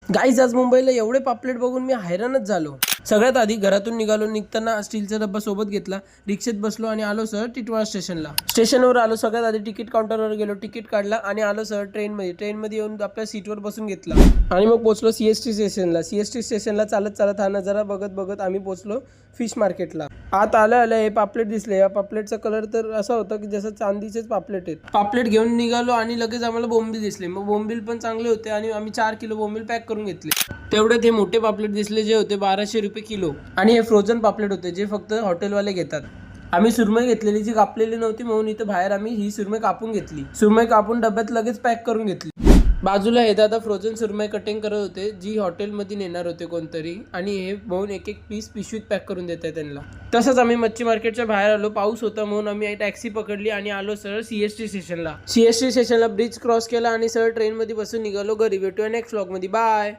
Guys आज मुंबईला एवढे पापलेट बघून मी हैराणच झालो। सगळ्यात आधी घरातून निघताना स्टीलचा डब्बा सोबत घेतला, रिक्षेत बसलो आणि आलो सर टिटवाळा स्टेशनला। स्टेशनवर आलो, सगळ्यात आधी तिकीट काउंटरवर गेलो, तिकीट काढला आणि आलो सर ट्रेनमध्ये येऊन आपल्या सीटवर बसून घेतला आणि मग पोहोचलो सीएसटी स्टेशनला चालत हा नजारा बघत आम्ही पोहोचलो फिश मार्केटला। आत आल्या हे पापलेट दिसले। या पापलेटचा कलर तर असा होता की जसं चांदीचेच पापलेट आहेत। पापलेट घेऊन निघालो आणि लगेच आम्हाला बोंबील दिसले। मग बोंबील पण चांगले होते आणि आम्ही 4 किलो बोंबील पॅक करून घेतले। तेवढे ते मोठे पापलेट दिसले जे होते 1200 रुपये किलो आणि हे फ्रोझन पापलेट होते जे फक्त हॉटेलवाले घेतात। आम्ही सुरमई घेतलेली जी कापलेली नव्हती, म्हणून इथं बाहेर आम्ही ही सुरमई कापून घेतली। सुरमई कापून डब्यात लगेच पॅक करून घेतली। बाजूला हे दादा फ्रोझन सुरमई कटिंग करत होते जी हॉटेलमध्ये नेणार होते कोणतरी, आणि हे बघून एक पीस पिशवीत पॅक करून देत आहे त्यांना। तसंच आम्ही मच्छी मार्केटच्या बाहेर आलो, पाऊस होता म्हणून आम्ही टॅक्सी पकडली आणि आलो सरळ सीएसटी स्टेशनला। ब्रिज क्रॉस केला आणि सरळ ट्रेनमध्ये बसून निघालो घरी। भेटूया नेक्स्ट व्लॉगमध्ये, बाय।